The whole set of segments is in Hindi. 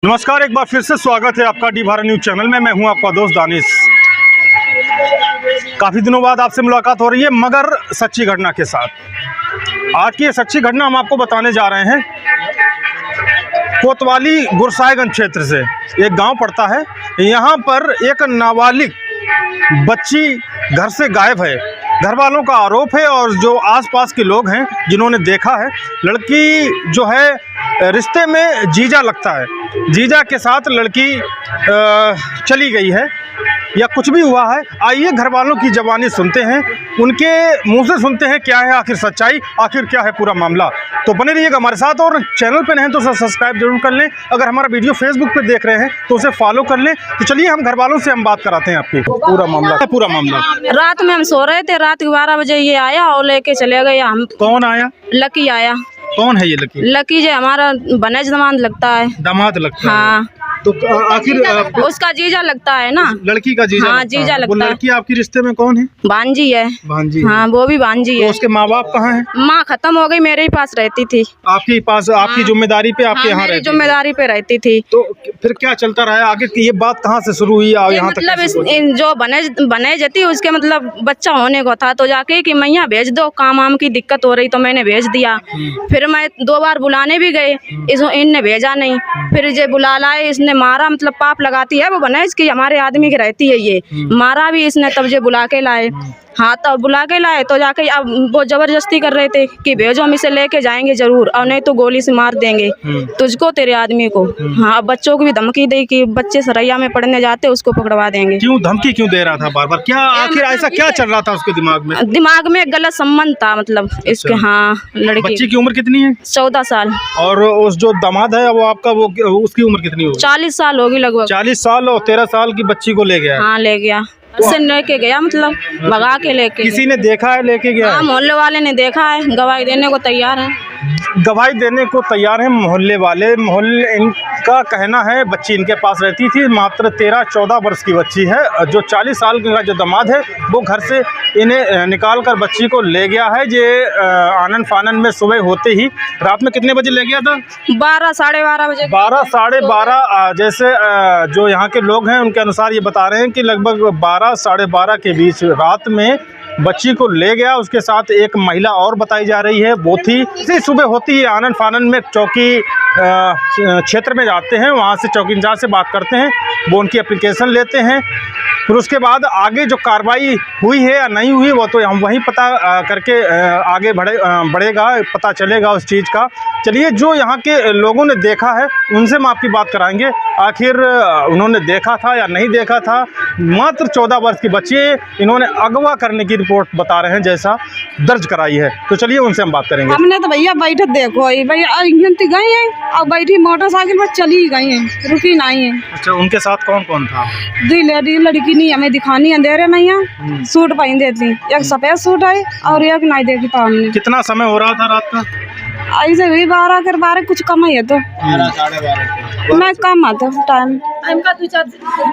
नमस्कार, एक बार फिर से स्वागत है आपका डी भारत न्यूज़ चैनल में। मैं हूं आपका दोस्त दानिश। काफ़ी दिनों बाद आपसे मुलाकात हो रही है मगर सच्ची घटना के साथ। आज की ये सच्ची घटना हम आपको बताने जा रहे हैं। कोतवाली गुरसाईगंज क्षेत्र से एक गांव पड़ता है। यहां पर एक नाबालिग बच्ची घर से गायब है। घर वालों का आरोप है और जो आसपास के लोग हैं जिन्होंने देखा है, लड़की जो है रिश्ते में जीजा लगता है, जीजा के साथ लड़की चली गई है या कुछ भी हुआ है। आइए घर वालों की ज़बानी सुनते हैं, उनके मुंह से सुनते हैं क्या है आखिर सच्चाई, आखिर क्या है पूरा मामला। तो बने रहिएगा हमारे साथ और चैनल पे नहीं तो सब्सक्राइब जरूर कर लें। अगर हमारा वीडियो फेसबुक पे देख रहे हैं तो उसे फॉलो कर लें। तो चलिए हम घर वालों से हम बात कराते हैं आपकी पूरा मामला। रात में हम सो रहे थे, रात के 12 बजे ये आया और लेके चले गए। हम कौन आया? लकी आया। कौन है ये लकी? लकी जो हमारा बनज दामाद लगता है। दामाद लगता है? हाँ। तो आखिर उसका जीजा लगता है ना। लड़की का जीजा? हाँ, जीजा लगता है। वो लड़की आपके रिश्ते में कौन है? भांजी है। भांजी? हाँ, वो भी भांजी है। तो उसके माँ बाप कहाँ हैं? माँ खत्म हो गई, मेरे ही पास रहती थी। आपके पास? आपकी जिम्मेदारी पे आपके यहाँ रहती? जिम्मेदारी पे रहती थी। तो फिर क्या चलता रहा आगे? ये बात कहाँ से शुरू हुई और यहाँ मतलब जो बनज थी उसके मतलब बच्चा होने को था, तो जाके कि मैया भेज दो, काम वाम की दिक्कत हो रही, तो मैंने भेज दिया। फिर मैं 2 बार बुलाने भी गए, इनने भेजा नहीं। फिर ये बुला लाए, इसने मारा, मतलब पाप लगाती है वो बनज की, हमारे आदमी की रहती है ये। मारा भी इसने, तब जे बुला के लाए। हाँ, तब बुला के लाए तो जाके अब वो जबरदस्ती कर रहे थे कि भेजो, हम इसे लेके जाएंगे जरूर, और नहीं तो गोली से मार देंगे तुझको, तेरे आदमी को। हाँ, बच्चों को भी धमकी दी कि बच्चे सरैया में पढ़ने जाते उसको पकड़वा देंगे। क्यों धमकी क्यों दे रहा था बार बार? क्या आखिर ऐसा क्या चल रहा था उसके दिमाग में? दिमाग में गलत संबंध था, मतलब इसके। हाँ, लड़की। बच्ची की उम्र कितनी है? 14 साल। और उस जो दामाद है वो आपका, वो उसकी उम्र कितनी होगी? 40 साल होगी लगभग। 40 साल और 13 साल की बच्ची को ले गया? हाँ, ले गया, उससे लेके गया, मतलब भगा के लेके। किसी ने देखा है लेके गया? हाँ, मोहल्ले वाले ने देखा है, गवाही देने को तैयार है। गवाही देने को तैयार है मोहल्ले वाले। इनका कहना है बच्ची इनके पास रहती थी, मात्र 13-14 वर्ष की बच्ची है। जो 40 साल का जो दामाद है वो घर से इन्हें निकाल कर बच्ची को ले गया है। ये आनन फानन में सुबह होते ही, रात में कितने बजे ले गया था? 12 साढ़े 12 बजे। 12 साढ़े 12 जैसे जो यहाँ के लोग हैं उनके अनुसार ये बता रहे हैं कि लगभग 12 साढ़े 12 के बीच रात में बच्ची को ले गया। उसके साथ एक महिला और बताई जा रही है, वो थी। इसी सुबह होती है आनन फानन में चौकी क्षेत्र में जाते हैं, वहाँ से चौकी इंचार्ज से बात करते हैं, वो उनकी एप्लीकेशन लेते हैं। फिर उसके बाद आगे जो कार्रवाई हुई है या नहीं हुई वो तो हम वहीं पता करके आगे बढ़ेगा, पता चलेगा उस चीज़ का। चलिए, जो यहाँ के लोगों ने देखा है उनसे हम आपकी बात कराएंगे, आखिर उन्होंने देखा था या नहीं देखा था। मात्र 14 वर्ष की बच्ची, इन्होंने अगवा करने की रिपोर्ट बता रहे हैं जैसा दर्ज कराई है। तो चलिए उनसे हम बात करेंगे। हमने तो भैया बैठे देखो भैया गई है और बैठी मोटरसाइकिल पर चली गई है, रुकी नहीं है। अच्छा, उनके साथ कौन कौन था? 2 लेडी लड़की नहीं हमें दिखानी अंधेरे में, यहाँ सूट पहन देती, एक सफेद सूट है और एक नहीं देखी था हमने। कितना समय हो रहा था रात का? ऐसे भी 12 कर 12 कुछ कम है तो 12 साढ़े 12 मैं कम आता टाइम का 2-4।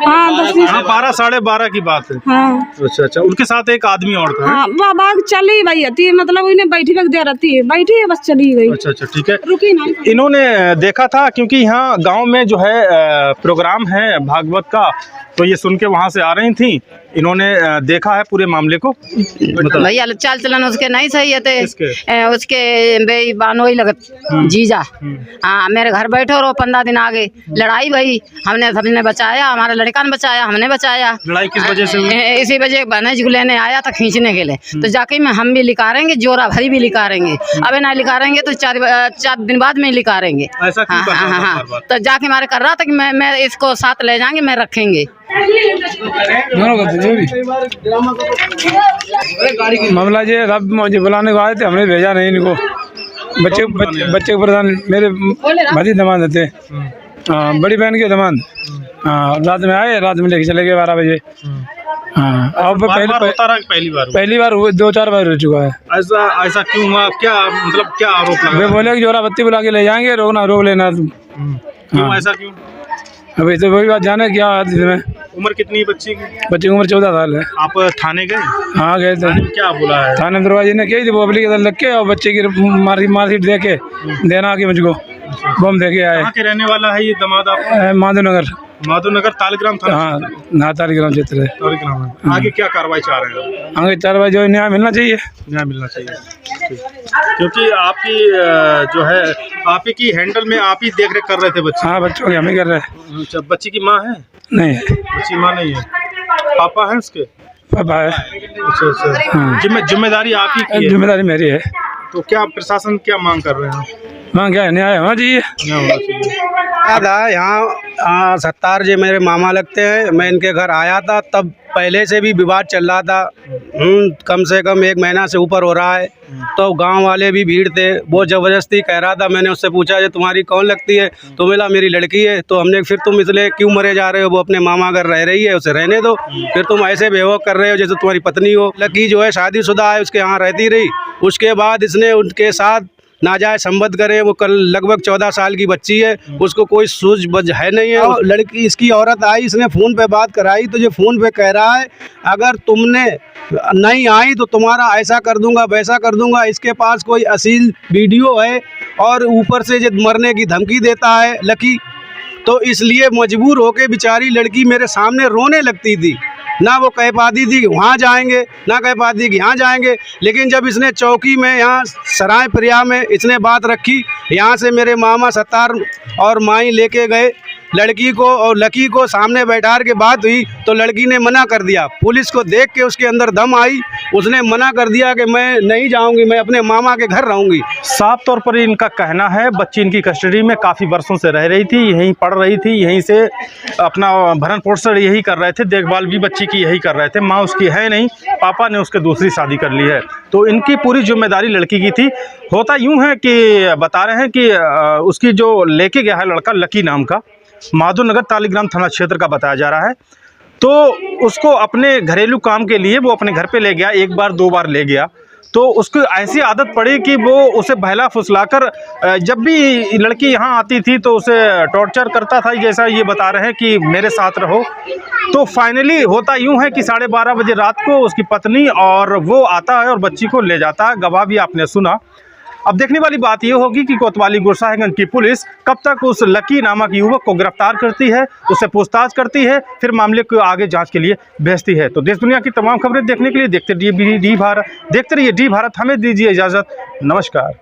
हाँ, 12 साढ़े 12 की बात है। हाँ। अच्छा, उनके साथ एक आदमी और था? हाँ, बाबा चली गई थी, मतलब उन्हें बैठी रख दे रहती है, बैठी है बस चली गई। अच्छा, ठीक है, रुकी नहीं। इन्होंने देखा था क्योंकि यहाँ गांव में जो है प्रोग्राम है भागवत का, तो ये सुन के वहाँ से आ रही थी। इन्होंने देखा है पूरे मामले को? भैया चाल चलन उसके नहीं सही है थे, उसके बानोई लगत जीजा। हाँ, मेरे घर बैठे और 15 दिन आगे लड़ाई भई, हमने सबने बचाया, हमारा लड़का ने बचाया, हमने बचाया। लड़ाई किस वजह से हुई? इसी वजह बनज को लेने आया था खींचने के लिए, तो जाके में हम भी लिकारेंगे, जोरा भरी भी लिकारेंगे। अबे ना लिकारेंगे तो 4 दिन बाद में लिकारेंगे। ऐसा क्यों कर रहा था बार बार? तो जाके हमारे कर रहा था कि मैं इसको साथ ले जाएंगे, मैं रखेंगे। मामला ये रब मुझे बुलाने को आए थे, हमने भेजा नहीं इनको। बच्चे के प्रधान मेरे भाजी दामाद थे। हाँ, बड़ी बहन के दामाद। हाँ, रात में आए, रात में लेके चले गए 12 बजे। हाँ, अब पहली बार 2-4 बार हो चुका है। ऐसा क्यों हुआ? क्या मतलब क्या आरोप लगा? वे बोले कि जोरा बत्ती बुला के ले जाएंगे, रोक लेना तुम। क्यों ऐसा क्यों? अभी तो वही बात जाने क्या में। उम्र कितनी है बच्ची की? बच्ची की उम्र 14 साल है। आप थाने गए? हाँ, गए थे। क्या बोला है? थाने दरवाजे ने कही थी, वो पब्लिक लग के और बच्चे की मार्कशीट दे के देना आगे मुझको। बम दे के आए। कहाँ के रहने वाला है ये दामाद आप? माधवनगर। माधवनगर तालिग्राम थाना हाँ, नातारी ग्राम क्षेत्र है। तालिग्राम है। आगे क्या कार्रवाई चाह रहे हैं? आगे 4 बजे जो न्याय मिलना चाहिए। न्याय मिलना चाहिए, ठीक। क्योंकि आपकी जो है आप ही की हैंडल में आप ही देख रेख कर रहे थे बच्चे। हाँ, बच्चों की हम ही कर रहे हैं। अच्छा, बच्ची की माँ है? नहीं, बच्ची माँ नहीं है, पापा है उसके? पापा है। अच्छा अच्छा, जिम्मेदारी आप ही की है? जिम्मेदारी मेरी है। तो क्या प्रशासन क्या मांग कर रहे हैं? मां क्या है, न्याय होना चाहिए। न्याय होना चाहिए। याद है यहाँ सत्तार जी मेरे मामा लगते हैं, मैं इनके घर आया था, तब पहले से भी विवाद चल रहा था। कम से कम 1 महीना से ऊपर हो रहा है। तो गांव वाले भी भीड़ थे, वो ज़बरदस्ती कह रहा था। मैंने उससे पूछा ये तुम्हारी कौन लगती है, तो बोला मेरी लड़की है। तो हमने फिर तुम इसलिए क्यों मरे जा रहे हो, वो अपने मामा घर रह रही है, उसे रहने दो। फिर तुम ऐसे बेवकूफ़ कर रहे हो जैसे तुम्हारी पत्नी हो। लड़की जो है शादीशुदा है, उसके यहाँ रहती रही। उसके बाद इसने उनके साथ नाजायज संबंध करे। वो कल लगभग 14 साल की बच्ची है, उसको कोई सूझबूझ है नहीं है। और लड़की इसकी औरत आई, इसने फ़ोन पे बात कराई, तो ये फ़ोन पे कह रहा है अगर तुमने नहीं आई तो तुम्हारा ऐसा कर दूंगा वैसा कर दूंगा। इसके पास कोई अश्लील वीडियो है और ऊपर से ये मरने की धमकी देता है लकी। तो इसलिए मजबूर होके बेचारी लड़की मेरे सामने रोने लगती थी। ना वो कह पाती थी कि वहाँ जाएंगे, ना कह पाती कि यहाँ जाएंगे। लेकिन जब इसने चौकी में यहाँ सराय प्रिया में इसने बात रखी, यहाँ से मेरे मामा सत्तार और माई लेके गए लड़की को, और लकी को सामने बैठार के बात हुई तो लड़की ने मना कर दिया। पुलिस को देख के उसके अंदर दम आई, उसने मना कर दिया कि मैं नहीं जाऊंगी, मैं अपने मामा के घर रहूंगी। साफ तौर पर इनका कहना है बच्ची इनकी कस्टडी में काफ़ी वर्षों से रह रही थी, यहीं पढ़ रही थी, यहीं से अपना भरण पोषण यही कर रहे थे, देखभाल भी बच्ची की यही कर रहे थे। माँ उसकी है नहीं, पापा ने उसके दूसरी शादी कर ली है, तो इनकी पूरी जिम्मेदारी लड़की की थी। होता यूँ है कि बता रहे हैं कि उसकी जो लेके गया है लड़का लकी नाम का, माधवनगर तालिग्राम थाना क्षेत्र का बताया जा रहा है। तो उसको अपने घरेलू काम के लिए वो अपने घर पे ले गया, 1 बार 2 बार ले गया। तो उसको ऐसी आदत पड़ी कि वो उसे बहला फुसलाकर जब भी लड़की यहाँ आती थी तो उसे टॉर्चर करता था, जैसा ये बता रहे हैं कि मेरे साथ रहो। तो फाइनली होता यूँ है कि 12:30 बजे रात को उसकी पत्नी और वो आता है और बच्ची को ले जाता है। गवाह भी आपने सुना। अब देखने वाली बात यह होगी कि कोतवाली गोसाईगंज की पुलिस कब तक उस लकी नामक युवक को गिरफ्तार करती है, उससे पूछताछ करती है, फिर मामले को आगे जांच के लिए भेजती है। तो देश दुनिया की तमाम खबरें देखने के लिए देखते रहिए डी भारत। हमें दीजिए इजाज़त। नमस्कार।